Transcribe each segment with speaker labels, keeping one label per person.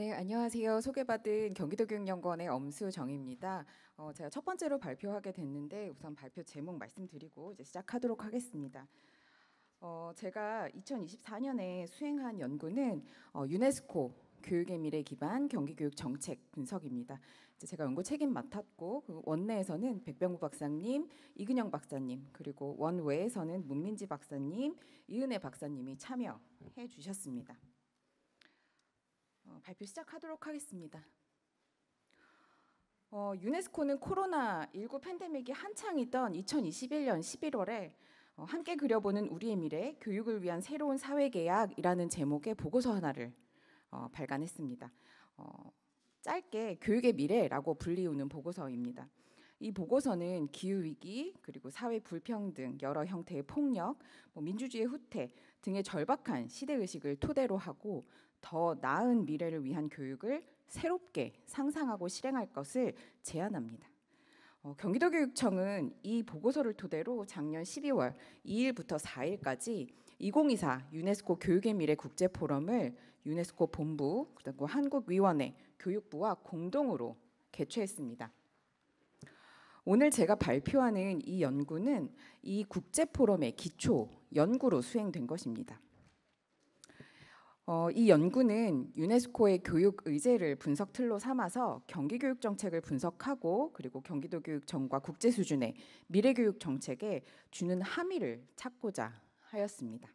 Speaker 1: 네, 안녕하세요. 소개받은 경기도교육연구원의 엄수정입니다. 제가 첫 번째로 발표하게 됐는데 우선 발표 제목 말씀드리고 이제 시작하도록 하겠습니다. 제가 2024년에 수행한 연구는 유네스코 교육의 미래 기반 경기교육 정책 분석입니다. 이제 제가 연구 책임 맡았고 그 원내에서는 백병구 박사님, 이근영 박사님, 그리고 원외에서는 문민지 박사님, 이은혜 박사님이 참여해 주셨습니다. 발표 시작하도록 하겠습니다. 유네스코는 코로나19 팬데믹이 한창이던 2021년 11월에 함께 그려보는 우리의 미래, 교육을 위한 새로운 사회계약이라는 제목의 보고서 하나를 발간했습니다. 짧게 교육의 미래라고 불리우는 보고서입니다. 이 보고서는 기후위기, 그리고 사회 불평등, 여러 형태의 폭력, 민주주의의 후퇴 등의 절박한 시대의식을 토대로 하고 더 나은 미래를 위한 교육을 새롭게 상상하고 실행할 것을 제안합니다. 경기도교육청은 이 보고서를 토대로 작년 12월 2일부터 4일까지 2024 유네스코 교육의 미래 국제포럼을 유네스코 본부, 그리고 한국위원회, 교육부와 공동으로 개최했습니다. 오늘 제가 발표하는 이 연구는 이 국제포럼의 기초 연구로 수행된 것입니다. 이 연구는 유네스코의 교육 의제를 분석 틀로 삼아서 경기교육 정책을 분석하고 그리고 경기도교육청과 국제 수준의 미래교육 정책에 주는 함의를 찾고자 하였습니다.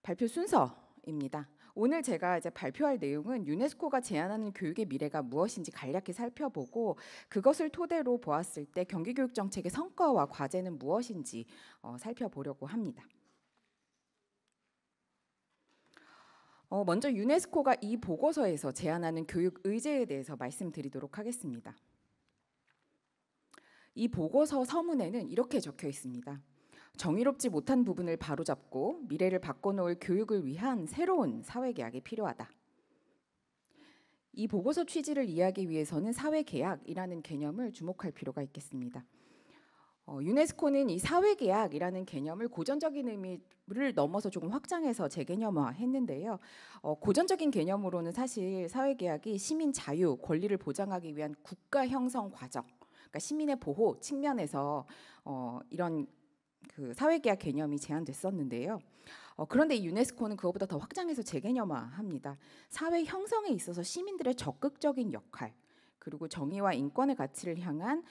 Speaker 1: 발표 순서입니다. 오늘 제가 이제 발표할 내용은 유네스코가 제안하는 교육의 미래가 무엇인지 간략히 살펴보고 그것을 토대로 보았을 때 경기교육 정책의 성과와 과제는 무엇인지 살펴보려고 합니다. 먼저 유네스코가 이 보고서에서 제안하는 교육 의제에 대해서 말씀드리도록 하겠습니다. 이 보고서 서문에는 이렇게 적혀 있습니다. 정의롭지 못한 부분을 바로잡고 미래를 바꿔놓을 교육을 위한 새로운 사회계약이 필요하다. 이 보고서 취지를 이해하기 위해서는 사회계약이라는 개념을 주목할 필요가 있겠습니다. 유네스코는 이 사회계약이라는 개념을 고전적인 의미를 넘어서 조금 확장해서 재개념화했는데요. 고전적인 개념으로는 사실 사회계약이 시민 자유, 권리를 보장하기 위한 국가 형성 과정, 그러니까 시민의 보호 측면에서 이런 그 사회계약 개념이 제안됐었는데요. 그런데 이 유네스코는 그것보다 더 확장해서 재개념화합니다. 사회 형성에 있어서 시민들의 적극적인 역할, 그리고 정의와 인권의 가치를 향한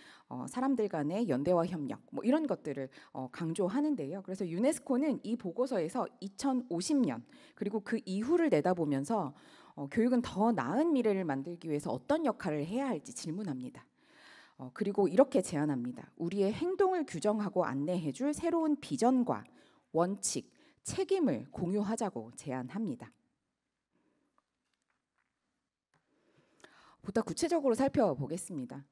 Speaker 1: 사람들 간의 연대와 협력 이런 것들을 강조하는데요. 그래서 유네스코는 이 보고서에서 2050년 그리고 그 이후를 내다보면서 교육은 더 나은 미래를 만들기 위해서 어떤 역할을 해야 할지 질문합니다. 그리고 이렇게 제안합니다. 우리의 행동을 규정하고 안내해줄 새로운 비전과 원칙, 책임을 공유하자고 제안합니다. 보다 구체적으로 살펴보겠습니다.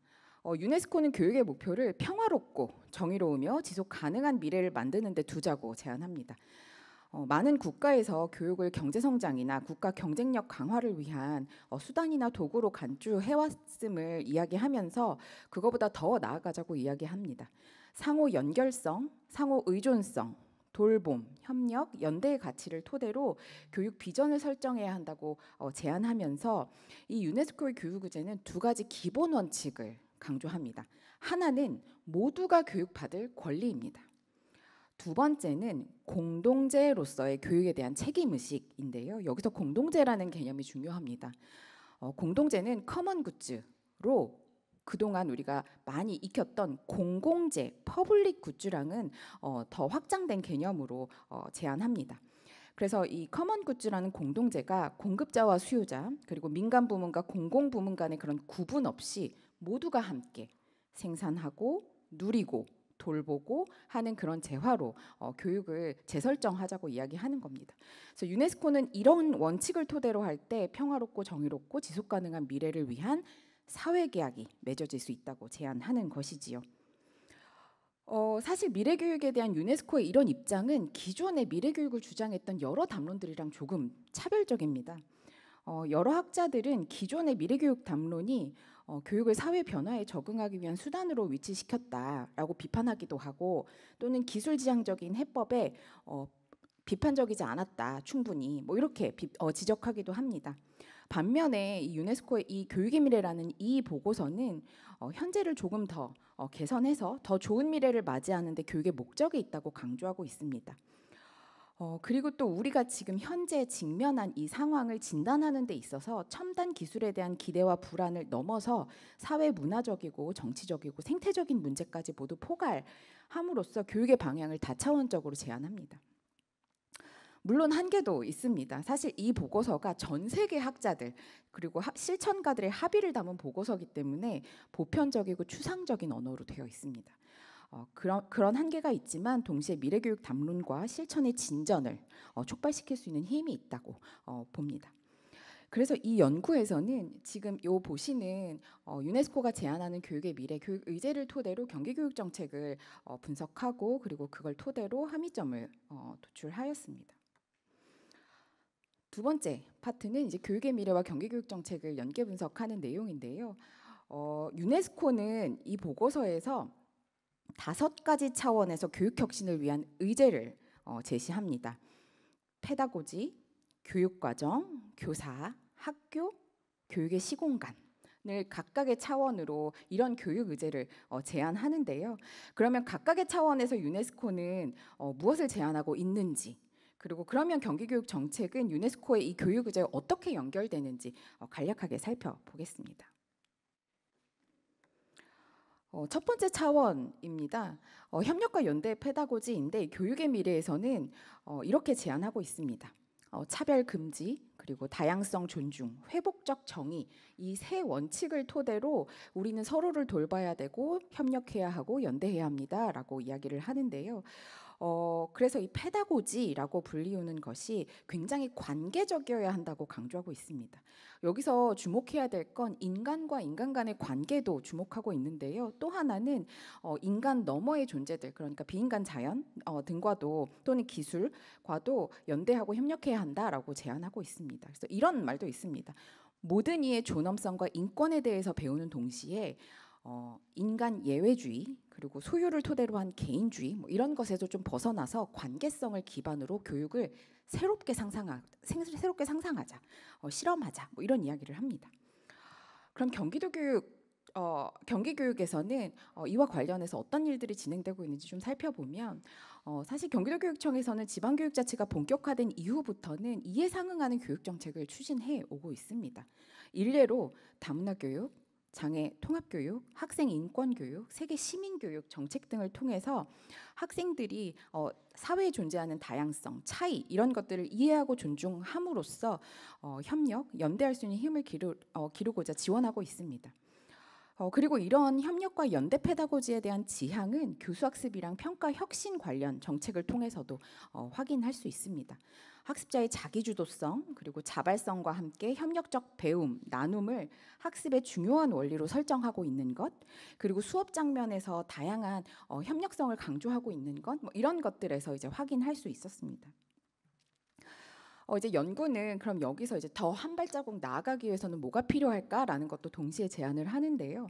Speaker 1: 유네스코는 교육의 목표를 평화롭고 정의로우며 지속 가능한 미래를 만드는 데 두자고 제안합니다. 많은 국가에서 교육을 경제성장이나 국가 경쟁력 강화를 위한 수단이나 도구로 간주해왔음을 이야기하면서 그거보다 더 나아가자고 이야기합니다. 상호 연결성, 상호 의존성, 돌봄, 협력, 연대의 가치를 토대로 교육 비전을 설정해야 한다고 제안하면서 이 유네스코의 교육 의제는 두 가지 기본 원칙을 강조합니다. 하나는 모두가 교육받을 권리입니다. 두 번째는 공동체로서의 교육에 대한 책임의식인데요. 여기서 공동체라는 개념이 중요합니다. 공동체는 커먼 굿즈로 그동안 우리가 많이 익혔던 공공재, 퍼블릭 굿즈랑은 더 확장된 개념으로 제안합니다. 그래서 이 커먼 굿즈라는 공동체가 공급자와 수요자 그리고 민간 부문과 공공 부문 간의 그런 구분 없이 모두가 함께 생산하고 누리고 돌보고 하는 그런 재화로 교육을 재설정하자고 이야기하는 겁니다. 그래서 유네스코는 이런 원칙을 토대로 할 때 평화롭고 정의롭고 지속가능한 미래를 위한 사회계약이 맺어질 수 있다고 제안하는 것이지요. 사실 미래교육에 대한 유네스코의 이런 입장은 기존의 미래교육을 주장했던 여러 담론들이랑 조금 차별적입니다. 여러 학자들은 기존의 미래교육 담론이 교육을 사회 변화에 적응하기 위한 수단으로 위치시켰다라고 비판하기도 하고 또는 기술지향적인 해법에 비판적이지 않았다. 충분히 뭐 이렇게 지적하기도 합니다. 반면에 이 유네스코의 이 교육의 미래라는 이 보고서는 현재를 조금 더 개선해서 더 좋은 미래를 맞이하는 데 교육의 목적이 있다고 강조하고 있습니다. 그리고 또 우리가 지금 현재 직면한 이 상황을 진단하는 데 있어서 첨단 기술에 대한 기대와 불안을 넘어서 사회 문화적이고 정치적이고 생태적인 문제까지 모두 포괄함으로써 교육의 방향을 다차원적으로 제안합니다. 물론 한계도 있습니다. 사실 이 보고서가 전 세계 학자들 그리고 실천가들의 합의를 담은 보고서이기 때문에 보편적이고 추상적인 언어로 되어 있습니다. 그런 한계가 있지만 동시에 미래교육 담론과 실천의 진전을 촉발시킬 수 있는 힘이 있다고 봅니다. 그래서 이 연구에서는 지금 요 보시는 유네스코가 제안하는 교육의 미래, 교육 의제를 토대로 경기교육 정책을 분석하고 그리고 그걸 토대로 함의점을 도출하였습니다. 두 번째 파트는 이제 교육의 미래와 경기교육 정책을 연계 분석하는 내용인데요. 유네스코는 이 보고서에서 5가지 차원에서 교육 혁신을 위한 의제를 제시합니다. 페다고지, 교육과정, 교사, 학교, 교육의 시공간을 각각의 차원으로 이런 교육 의제를 제안하는데요. 그러면 각각의 차원에서 유네스코는 무엇을 제안하고 있는지, 그리고 그러면 경기교육 정책은 유네스코의 이 교육 의제와 어떻게 연결되는지 간략하게 살펴보겠습니다. 첫 번째 차원입니다. 협력과 연대 페다고지인데 교육의 미래에서는 이렇게 제안하고 있습니다. 차별 금지, 그리고 다양성 존중, 회복적 정의 이 세 원칙을 토대로 우리는 서로를 돌봐야 되고 협력해야 하고 연대해야 합니다라고 이야기를 하는데요. 그래서 이 페다고지라고 불리우는 것이 굉장히 관계적이어야 한다고 강조하고 있습니다. 여기서 주목해야 될 건 인간과 인간 간의 관계도 주목하고 있는데요. 또 하나는 인간 너머의 존재들, 그러니까 비인간 자연 등과도 또는 기술과도 연대하고 협력해야 한다라고 제안하고 있습니다. 그래서 이런 말도 있습니다. 모든 이의 존엄성과 인권에 대해서 배우는 동시에 인간 예외주의 그리고 소유를 토대로 한 개인주의 뭐 이런 것에서 좀 벗어나서 관계성을 기반으로 교육을 새롭게 상상하자, 실험하자 뭐 이런 이야기를 합니다. 그럼 경기교육에서는 이와 관련해서 어떤 일들이 진행되고 있는지 좀 살펴보면 사실 경기도교육청에서는 지방교육자치가 본격화된 이후부터는 이에 상응하는 교육정책을 추진해 오고 있습니다. 일례로 다문화교육, 장애 통합교육, 학생 인권교육, 세계 시민교육 정책 등을 통해서 학생들이 사회에 존재하는 다양성, 차이 이런 것들을 이해하고 존중함으로써 협력, 연대할 수 있는 힘을 기르고자 지원하고 있습니다. 그리고 이런 협력과 연대 페다고지에 대한 지향은 교수학습이랑 평가 혁신 관련 정책을 통해서도 확인할 수 있습니다. 학습자의 자기주도성 그리고 자발성과 함께 협력적 배움, 나눔을 학습의 중요한 원리로 설정하고 있는 것, 그리고 수업 장면에서 다양한 협력성을 강조하고 있는 것, 뭐 이런 것들에서 이제 확인할 수 있었습니다. 이제 연구는 그럼 여기서 이제 더 한 발자국 나아가기 위해서는 뭐가 필요할까라는 것도 동시에 제안을 하는데요.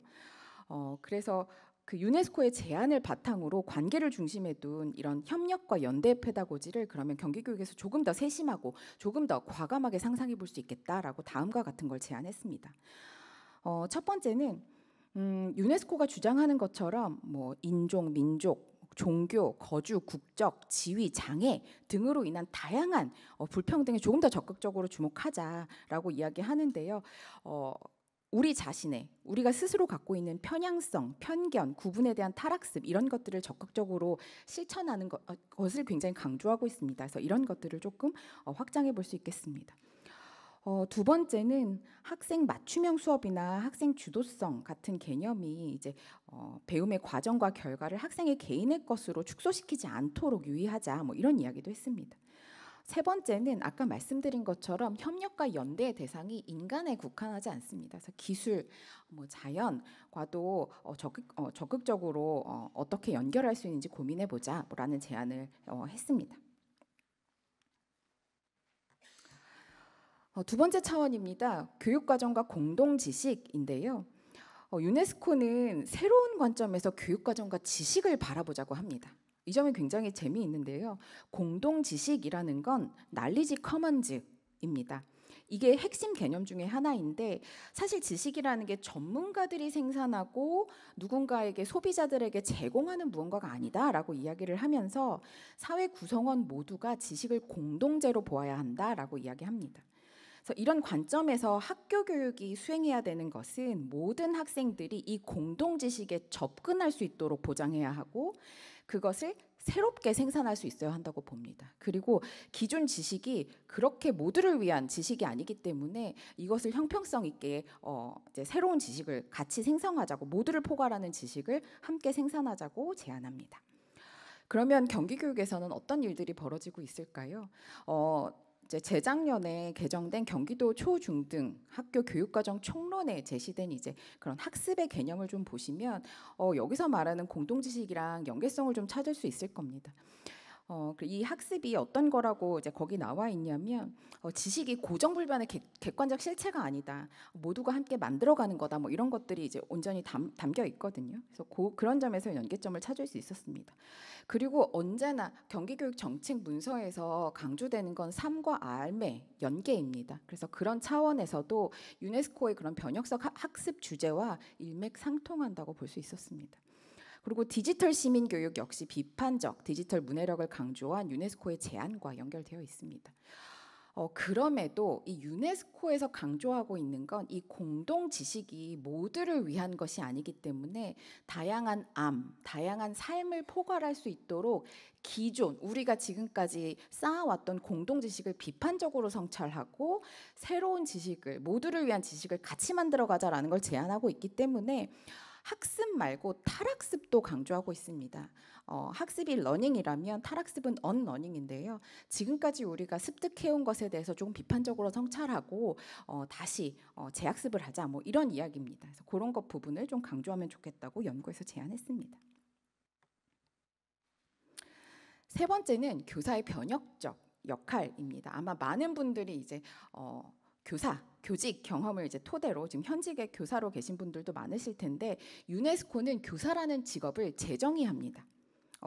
Speaker 1: 그래서 그 유네스코의 제안을 바탕으로 관계를 중심에 둔 이런 협력과 연대 페다고지를 그러면 경기교육에서 조금 더 세심하고 조금 더 과감하게 상상해 볼 수 있겠다라고 다음과 같은 걸 제안했습니다. 첫 번째는 유네스코가 주장하는 것처럼 뭐 인종, 민족, 종교, 거주, 국적, 지위, 장애 등으로 인한 다양한 불평등에 조금 더 적극적으로 주목하자라고 이야기하는데요. 우리가 스스로 갖고 있는 편향성, 편견, 구분에 대한 탈학습 이런 것들을 적극적으로 실천하는 것을 굉장히 강조하고 있습니다. 그래서 이런 것들을 조금 확장해 볼 수 있겠습니다. 두 번째는 학생 맞춤형 수업이나 학생 주도성 같은 개념이 이제 배움의 과정과 결과를 학생의 개인의 것으로 축소시키지 않도록 유의하자 뭐 이런 이야기도 했습니다. 세 번째는 아까 말씀드린 것처럼 협력과 연대의 대상이 인간에 국한하지 않습니다. 그래서 기술, 뭐 자연과도 적극적으로 어떻게 연결할 수 있는지 고민해보자라는 제안을 했습니다. 두 번째 차원입니다. 교육과정과 공동지식인데요. 유네스코는 새로운 관점에서 교육과정과 지식을 바라보자고 합니다. 이 점이 굉장히 재미있는데요. 공동 지식이라는 건 날리지 커먼즈입니다. 이게 핵심 개념 중에 하나인데 사실 지식이라는 게 전문가들이 생산하고 누군가에게 소비자들에게 제공하는 무언가가 아니다라고 이야기를 하면서 사회 구성원 모두가 지식을 공동체로 보아야 한다라고 이야기합니다. 그래서 이런 관점에서 학교 교육이 수행해야 되는 것은 모든 학생들이 이 공동 지식에 접근할 수 있도록 보장해야 하고 그것을 새롭게 생산할 수 있어야 한다고 봅니다. 그리고 기존 지식이 그렇게 모두를 위한 지식이 아니기 때문에 이것을 형평성 있게 이제 새로운 지식을 같이 생성하자고 모두를 포괄하는 지식을 함께 생산하자고 제안합니다. 그러면 경기교육에서는 어떤 일들이 벌어지고 있을까요? 이제 재작년에 개정된 경기도 초중등 학교 교육과정 총론에 제시된 이제 그런 학습의 개념을 좀 보시면 여기서 말하는 공동지식이랑 연계성을 좀 찾을 수 있을 겁니다. 이 학습이 어떤 거라고 이제 거기 나와 있냐면 지식이 고정불변의 객관적 실체가 아니다. 모두가 함께 만들어가는 거다. 뭐 이런 것들이 이제 온전히 담겨 있거든요. 그래서 그런 점에서 연계점을 찾을 수 있었습니다. 그리고 언제나 경기교육 정책 문서에서 강조되는 건 삶과 삶의 연계입니다. 그래서 그런 차원에서도 유네스코의 그런 변혁적 학습 주제와 일맥상통한다고 볼 수 있었습니다. 그리고 디지털 시민 교육 역시 비판적 디지털 문해력을 강조한 유네스코의 제안과 연결되어 있습니다. 그럼에도 이 유네스코에서 강조하고 있는 건 이 공동 지식이 모두를 위한 것이 아니기 때문에 다양한 다양한 삶을 포괄할 수 있도록 기존 우리가 지금까지 쌓아왔던 공동 지식을 비판적으로 성찰하고 새로운 지식을 모두를 위한 지식을 같이 만들어가자라는 걸 제안하고 있기 때문에 학습 말고 탈학습도 강조하고 있습니다. 학습이 러닝이라면 탈학습은 언러닝인데요. 지금까지 우리가 습득해온 것에 대해서 조금 비판적으로 성찰하고 다시 재학습을 하자 뭐 이런 이야기입니다. 그래서 그런 것 부분을 좀 강조하면 좋겠다고 연구에서 제안했습니다. 세 번째는 교사의 변혁적 역할입니다. 아마 많은 분들이 이제 교직 경험을 이제 토대로 지금 현직의 교사로 계신 분들도 많으실 텐데 유네스코는 교사라는 직업을 재정의합니다.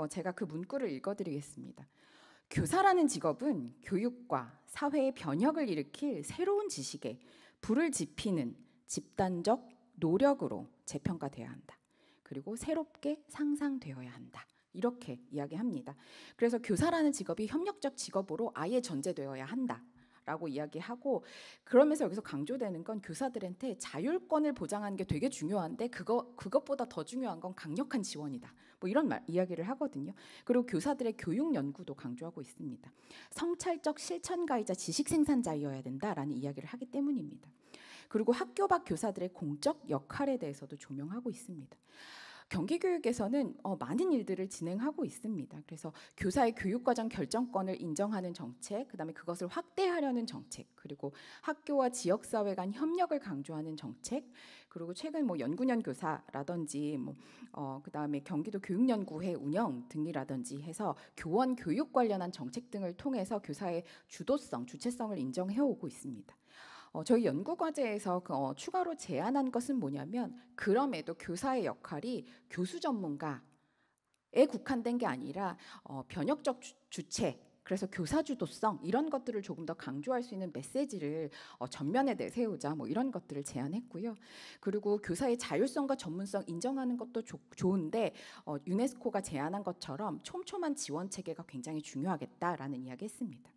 Speaker 1: 제가 그 문구를 읽어드리겠습니다. 교사라는 직업은 교육과 사회의 변혁을 일으킬 새로운 지식에 불을 지피는 집단적 노력으로 재평가돼야 한다. 그리고 새롭게 상상되어야 한다. 이렇게 이야기합니다. 그래서 교사라는 직업이 협력적 직업으로 아예 전제되어야 한다. 라고 이야기하고 그러면서 여기서 강조되는 건 교사들한테 자율권을 보장하는 게 되게 중요한데 그것보다 더 중요한 건 강력한 지원이다. 뭐 이런 이야기를 하거든요. 그리고 교사들의 교육 연구도 강조하고 있습니다. 성찰적 실천가이자 지식 생산자이어야 된다라는 이야기를 하기 때문입니다. 그리고 학교 밖 교사들의 공적 역할에 대해서도 조명하고 있습니다. 경기교육에서는 많은 일들을 진행하고 있습니다. 그래서 교사의 교육과정 결정권을 인정하는 정책, 그다음에 그것을 확대하려는 정책, 그리고 학교와 지역사회 간 협력을 강조하는 정책, 그리고 최근 뭐 연구년 교사라든지 그다음에 경기도 교육연구회 운영 등이라든지 해서 교원 교육 관련한 정책 등을 통해서 교사의 주도성, 주체성을 인정해오고 있습니다. 저희 연구과제에서 추가로 제안한 것은 뭐냐면 그럼에도 교사의 역할이 교수 전문가에 국한된 게 아니라 변혁적 주체 그래서 교사 주도성 이런 것들을 조금 더 강조할 수 있는 메시지를 전면에 내세우자 뭐 이런 것들을 제안했고요. 그리고 교사의 자율성과 전문성 인정하는 것도 좋은데 유네스코가 제안한 것처럼 촘촘한 지원 체계가 굉장히 중요하겠다라는 이야기했습니다.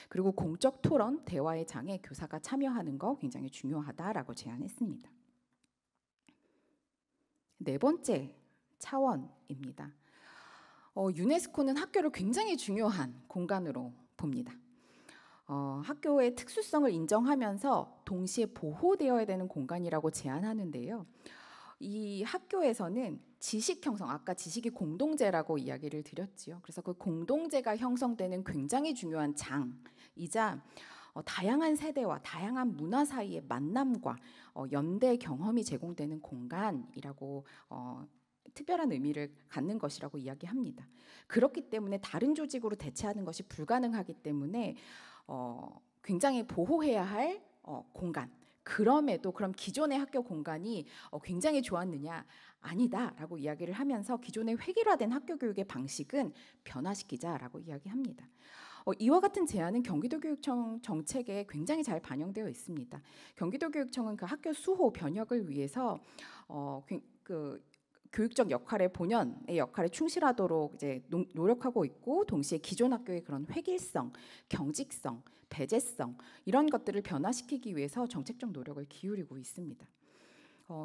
Speaker 1: 그리고 공적 토론, 대화의 장에 교사가 참여하는 거 굉장히 중요하다라고 제안했습니다. 네 번째 차원입니다. 유네스코는 학교를 굉장히 중요한 공간으로 봅니다. 학교의 특수성을 인정하면서 동시에 보호되어야 되는 공간이라고 제안하는데요. 이 학교에서는 지식 형성, 아까 지식이 공동체라고 이야기를 드렸지요. 그래서 그 공동체가 형성되는 굉장히 중요한 장이자 다양한 세대와 다양한 문화 사이의 만남과 연대 경험이 제공되는 공간이라고 특별한 의미를 갖는 것이라고 이야기합니다. 그렇기 때문에 다른 조직으로 대체하는 것이 불가능하기 때문에 굉장히 보호해야 할 공간, 그럼에도 그럼 기존의 학교 공간이 굉장히 좋았느냐? 아니다라고 이야기를 하면서 기존의 획일화된 학교 교육의 방식은 변화시키자라고 이야기합니다. 이와 같은 제안은 경기도교육청 정책에 굉장히 잘 반영되어 있습니다. 경기도교육청은 그 학교 수호 변혁을 위해서 그 교육적 역할의 본연의 역할에 충실하도록 이제 노력하고 있고, 동시에 기존 학교의 그런 획일성, 경직성, 배제성 이런 것들을 변화시키기 위해서 정책적 노력을 기울이고 있습니다.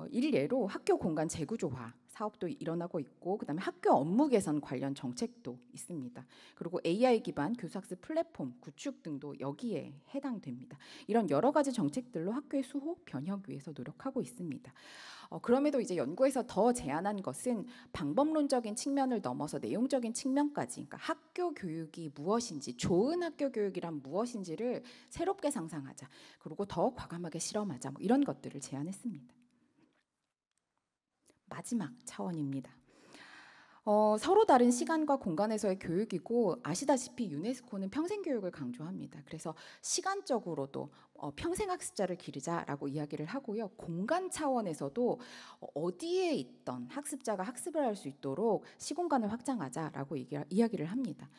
Speaker 1: 일례로 학교 공간 재구조화 사업도 일어나고 있고, 그다음에 학교 업무 개선 관련 정책도 있습니다. 그리고 AI 기반 교수학습 플랫폼 구축 등도 여기에 해당됩니다. 이런 여러 가지 정책들로 학교의 수호 변혁 위해서 노력하고 있습니다. 그럼에도 이제 연구에서 더 제안한 것은 방법론적인 측면을 넘어서 내용적인 측면까지, 그러니까 학교 교육이 무엇인지, 좋은 학교 교육이란 무엇인지를 새롭게 상상하자, 그리고 더 과감하게 실험하자, 뭐 이런 것들을 제안했습니다. 마지막 차원입니다. 서로 다른 시간과 공간에서의 교육이고, 아시다시피 유네스코는 평생교육을 강조합니다. 그래서 시간적으로도 평생학습자를 기르자라고 이야기를 하고요. 공간 차원에서도 어디에 있던 학습자가 학습을 할 수 있도록 시공간을 확장하자라고 이야기를 합니다.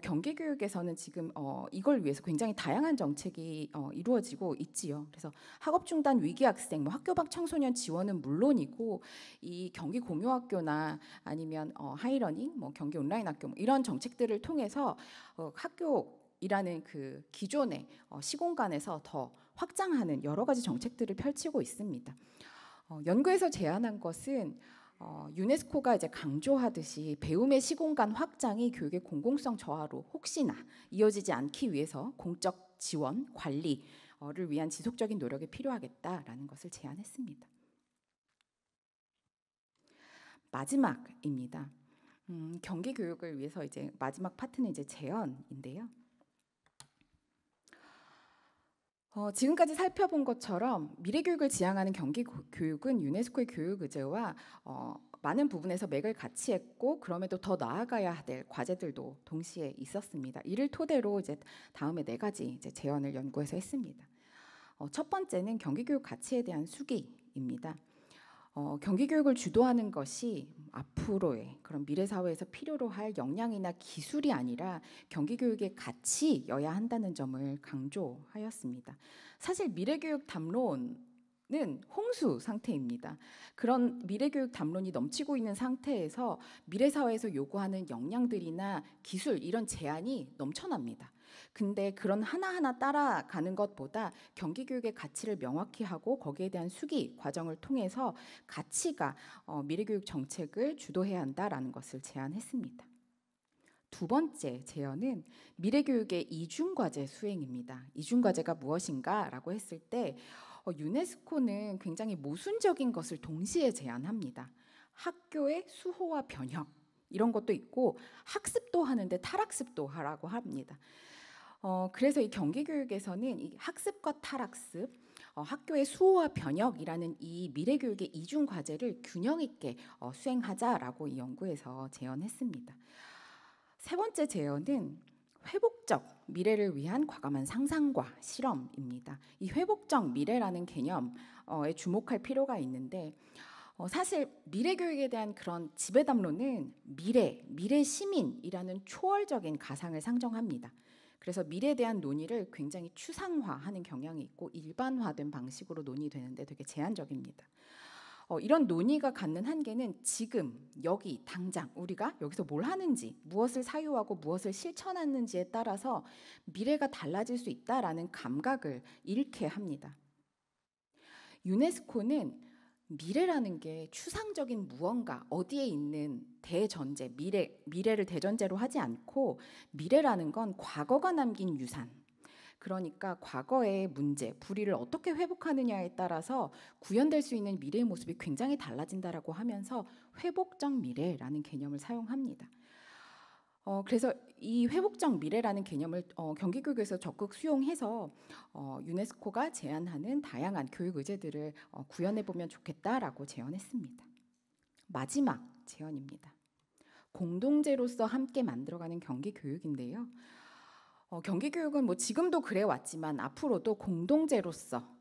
Speaker 1: 경기교육에서는 지금 이걸 위해서 굉장히 다양한 정책이 이루어지고 있지요. 그래서 학업 중단 위기 학생, 학교 밖 청소년 지원은 물론이고, 이 경기 공유학교나 아니면 하이러닝, 경기 온라인 학교 이런 정책들을 통해서 학교이라는 그 기존의 시공간에서 더 확장하는 여러 가지 정책들을 펼치고 있습니다. 연구에서 제안한 것은 유네스코가 이제 강조하듯이 배움의 시공간 확장이 교육의 공공성 저하로 혹시나 이어지지 않기 위해서 공적 지원, 관리를 위한 지속적인 노력이 필요하겠다라는 것을 제안했습니다. 마지막입니다. 경기 교육을 위해서 이제 마지막 파트는 이제 재현인데요. 지금까지 살펴본 것처럼 미래 교육을 지향하는 경기 교육은 유네스코의 교육 의제와 많은 부분에서 맥을 같이 했고, 그럼에도 더 나아가야 될 과제들도 동시에 있었습니다. 이를 토대로 이제 다음에 4가지 이제 제언을 연구해서 했습니다. 첫 번째는 경기 교육 가치에 대한 수기입니다. 경기 교육을 주도하는 것이 앞으로의 그런 미래 사회에서 필요로 할 역량이나 기술이 아니라 경기 교육의 가치여야 한다는 점을 강조하였습니다. 사실 미래 교육 담론은 홍수 상태입니다. 그런 미래 교육 담론이 넘치고 있는 상태에서 미래 사회에서 요구하는 역량들이나 기술 이런 제한이 넘쳐납니다. 근데 그런 하나하나 따라가는 것보다 경기 교육의 가치를 명확히 하고 거기에 대한 수기 과정을 통해서 가치가 미래 교육 정책을 주도해야 한다라는 것을 제안했습니다. 두 번째 제언은 미래 교육의 이중 과제 수행입니다. 이중 과제가 무엇인가라고 했을 때 유네스코는 굉장히 모순적인 것을 동시에 제안합니다. 학교의 수호와 변혁 이런 것도 있고, 학습도 하는데 탈학습도 하라고 합니다. 그래서 이 경기 교육에서는 이 학습과 탈학습, 학교의 수호와 변혁이라는 이 미래 교육의 이중 과제를 균형 있게 수행하자라고 이 연구에서 제언했습니다. 세 번째 제언은 회복적 미래를 위한 과감한 상상과 실험입니다. 이 회복적 미래라는 개념에 주목할 필요가 있는데, 사실 미래 교육에 대한 그런 지배 담론은 미래 시민이라는 초월적인 가상을 상정합니다. 그래서 미래에 대한 논의를 굉장히 추상화하는 경향이 있고 일반화된 방식으로 논의되는데 되게 제한적입니다. 이런 논의가 갖는 한계는 지금 여기 당장 우리가 여기서 뭘 하는지, 무엇을 사유하고 무엇을 실천하는지에 따라서 미래가 달라질 수 있다라는 감각을 잃게 합니다. 유네스코는 미래라는 게 추상적인 무언가, 어디에 있는 대전제, 미래를 대전제로 하지 않고, 미래라는 건 과거가 남긴 유산, 그러니까 과거의 문제, 불의를 어떻게 회복하느냐에 따라서 구현될 수 있는 미래의 모습이 굉장히 달라진다라고 하면서 회복적 미래라는 개념을 사용합니다. 그래서 이 회복적 미래라는 개념을 경기교육에서 적극 수용해서 유네스코가 제안하는 다양한 교육 의제들을 구현해 보면 좋겠다라고 제언했습니다. 마지막 제언입니다. 공동체로서 함께 만들어가는 경기교육인데요. 경기교육은 지금도 그래 왔지만 앞으로도 공동체로서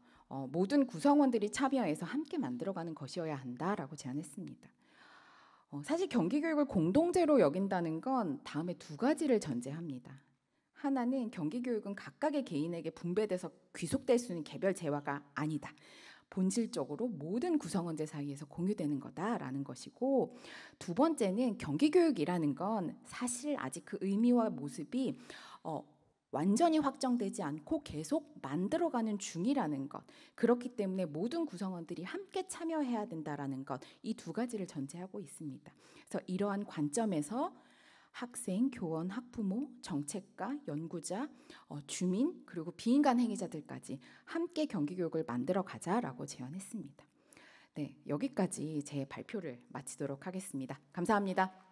Speaker 1: 모든 구성원들이 참여해서 함께 만들어가는 것이어야 한다라고 제안했습니다. 사실 경기 교육을 공동체로 여긴다는 건 다음에 두 가지를 전제합니다. 하나는 경기 교육은 각각의 개인에게 분배돼서 귀속될 수 있는 개별 재화가 아니다. 본질적으로 모든 구성원들 사이에서 공유되는 거다라는 것이고, 두 번째는 경기 교육이라는 건 사실 아직 그 의미와 모습이 완전히 확정되지 않고 계속 만들어가는 중이라는 것. 그렇기 때문에 모든 구성원들이 함께 참여해야 된다라는 것. 이 두 가지를 전제하고 있습니다. 그래서 이러한 관점에서 학생, 교원, 학부모, 정책가, 연구자, 주민 그리고 비인간 행위자들까지 함께 경기 교육을 만들어 가자라고 제안했습니다. 네, 여기까지 제 발표를 마치도록 하겠습니다. 감사합니다.